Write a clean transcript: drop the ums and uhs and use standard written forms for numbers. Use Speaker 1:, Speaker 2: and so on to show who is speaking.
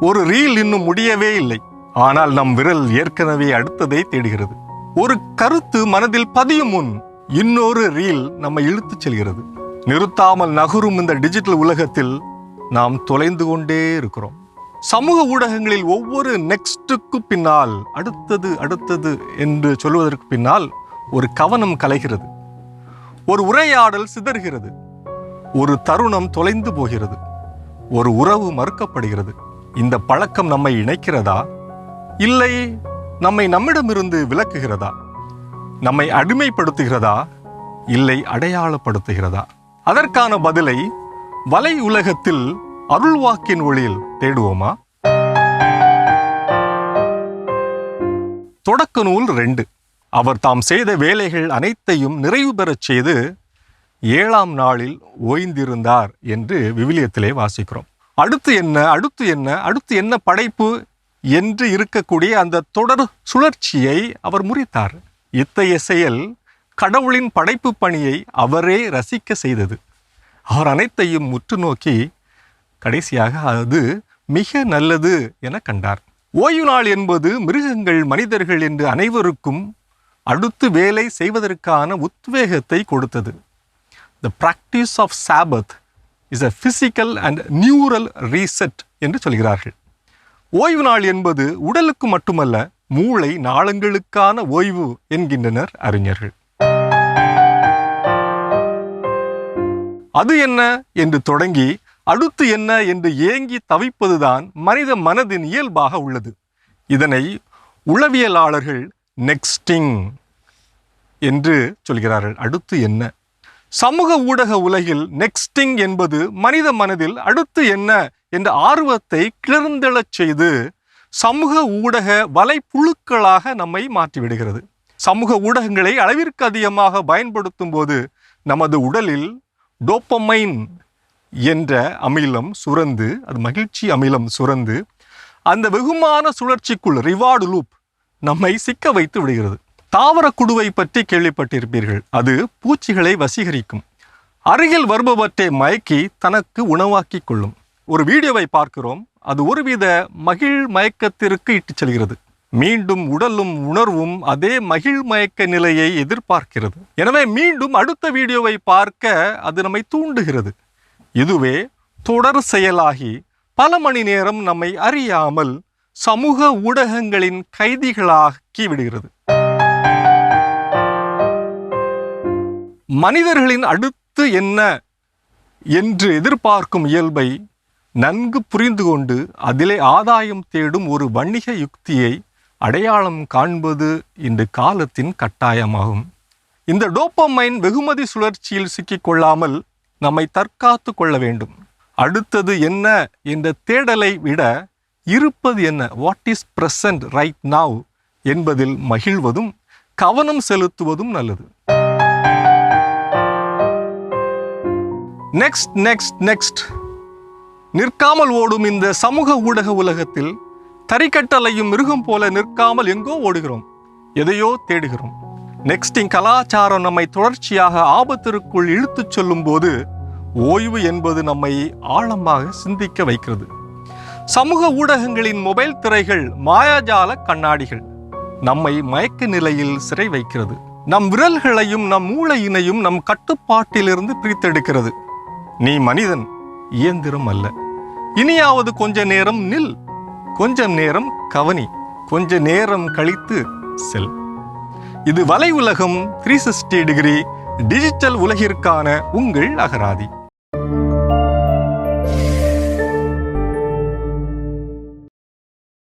Speaker 1: ஒரு ரீல் இன்னும் முடியவே இல்லை, ஆனால் நம் விரல் ஏற்கனவே அடுத்ததை தேடுகிறது. ஒரு கருத்து மனதில் பதியும் முன் இன்னொரு ரீல் நம்மை இழுத்துச் செல்கிறது. நிறுத்தாமல் நகரும் இந்த டிஜிட்டல் உலகத்தில் நாம் தொலைந்து கொண்டே இருக்கிறோம். சமூக ஊடகங்களில் ஒவ்வொரு நெக்ஸ்டுக்கு பின்னால் அடுத்தது அடுத்தது என்று சொல்வதற்கு பின்னால் ஒரு கவனம் கலைகிறது, ஒரு உரையாடல் சிதறுகிறது, ஒரு தருணம் தொலைந்து போகிறது, ஒரு உறவு மறுக்கப்படுகிறது. இந்த பழக்கம் நம்மை இணைக்கிறதா, இல்லை நம்மை நம்மிடமிருந்து விலக்குகிறதா? நம்மை அடிமைப்படுத்துகிறதா, இல்லை அடையாளப்படுத்துகிறதா? அதற்கான பதிலை வலை உலகத்தில் அருள்வாக்கின் ஒளியில் தேடுவோமா? தொடக்க நூல் 2. அவர் தாம் செய்த வேலைகள் அனைத்தையும் நிறைவு பெறச் செய்து 7ஆம் நாளில் ஓய்ந்திருந்தார் என்று விவிலியத்திலே வாசிக்கிறோம். அடுத்து என்ன, அடுத்து என்ன, அடுத்து என்ன படைப்பு என்று இருக்கக்கூடிய அந்த தொடர் சுழற்சியை அவர் முறித்தார். இத்தகைய செயல் கடவுளின் படைப்பு பணியை அவரே ரசிக்க செய்தது. அவர் அனைத்தையும் முற்று நோக்கி கடைசியாக அது மிக நல்லது என கண்டார். ஓய்வு நாள் என்பது மிருகங்கள், மனிதர்கள் என்று அனைவருக்கும் அடுத்து வேலை செய்வதற்கான உத்வேகத்தை கொடுத்தது. The practice of Sabbath is a physical and neural reset என்று சொல்கிறார்கள். ஓய்வு நாள் என்பது உடலுக்கு மட்டுமல்ல, மூளை நாளங்களுக்கான ஓய்வு என்கின்றனர் அறிஞர்கள். அது என்ன என்று தொடங்கி அடுத்து என்ன என்று ஏங்கி தவிப்பதுதான் மனித மனதின் இயல்பாக உள்ளது. இதனை உளவியலாளர்கள் நெக்ஸ்டிங் என்று சொல்கிறார்கள். அடுத்து என்ன? சமூக ஊடக உலகில் நெக்ஸ்டிங் என்பது மனித மனதில் அடுத்து என்ன என்ற ஆர்வத்தை கிளர்ந்தெழச் செய்து சமூக ஊடக வலைப்புழுக்களாக நம்மை மாற்றிவிடுகிறது. சமூக ஊடகங்களை அளவிற்கு அதிகமாக பயன்படுத்தும் போது நமது உடலில் டோப்பமைன் என்ற அமிலம் சுரந்து, அது மகிழ்ச்சி அமிலம் சுரந்து அந்த வெகுமான சுழற்சிக்குள் ரிவார்டு லூப் நம்மை சிக்க வைத்து விடுகிறது. தாவர குடுவை பற்றி கேள்விப்பட்டிருப்பீர்கள். அது பூச்சிகளை வசீகரிக்கும், அருகில் வருபவற்றை மயக்கி தனக்கு உணவாக்கி கொள்ளும். ஒரு வீடியோவை பார்க்கிறோம், அது ஒருவித மகிழ் மயக்கத்திற்கு இட்டுச் செல்கிறது. மீண்டும் உடலும் உணர்வும் அதே மகிழ் மயக்க நிலையை எதிர்பார்க்கிறது. எனவே மீண்டும் அடுத்த வீடியோவை பார்க்க அது நம்மை தூண்டுகிறது. இதுவே தொடர் செயலாகி பல மணி நேரம் நம்மை அறியாமல் சமூக ஊடகங்களின் கைதிகளாக்கி விடுகிறது. மனிதர்களின் அடுத்து என்ன என்று எதிர்பார்க்கும் இயல்பை நன்கு புரிந்து கொண்டு அதிலே ஆதாயம் தேடும் ஒரு வணிக யுக்தியை அடையாளம் காண்பது இந்த காலத்தின் கட்டாயமாகும். இந்த டோப்பமைன் வெகுமதி சுழற்சியில் சிக்கிக்கொள்ளாமல் நம்மை தற்காத்து கொள்ள வேண்டும். அடுத்தது என்ன என்ற தேடலை விட இருப்பது என்ன, what is present right now என்பதில் மகிழ்வதும் கவனம் செலுத்துவதும் நல்லது. நெக்ஸ்ட் நெக்ஸ்ட் நெக்ஸ்ட் நிற்காமல் ஓடும் இந்த சமூக ஊடக உலகத்தில் தறிக்கட்டலையும் மிருகம் போல நிற்காமல் எங்கோ ஓடுகிறோம், எதையோ தேடுகிறோம். நெக்ஸ்டிங் கலாச்சாரம் நம்மை தொடர்ச்சியாக ஆபத்திற்குள் இழுத்துச் சொல்லும் போது ஓய்வு என்பது நம்மை ஆழமாக சிந்திக்க வைக்கிறது. சமூக ஊடகங்களின் மொபைல் திரைகள் மாயாஜால கண்ணாடிகள் நம்மை மயக்க நிலையில் சிறை வைக்கிறது. நம் விரல்களையும் நம் மூளையினையும் நம் கட்டுப்பாட்டிலிருந்து பிரித்தெடுக்கிறது. நீ மனிதன், இயந்திரம் அல்ல. இனியாவது கொஞ்ச நேரம் நில், கொஞ்சம் நேரம் கவனி, கொஞ்ச நேரம் கழித்து செல். இது வலை உலகம் 360 டிகிரி டிஜிட்டல் உலகிற்கான உங்கள் அகராதி.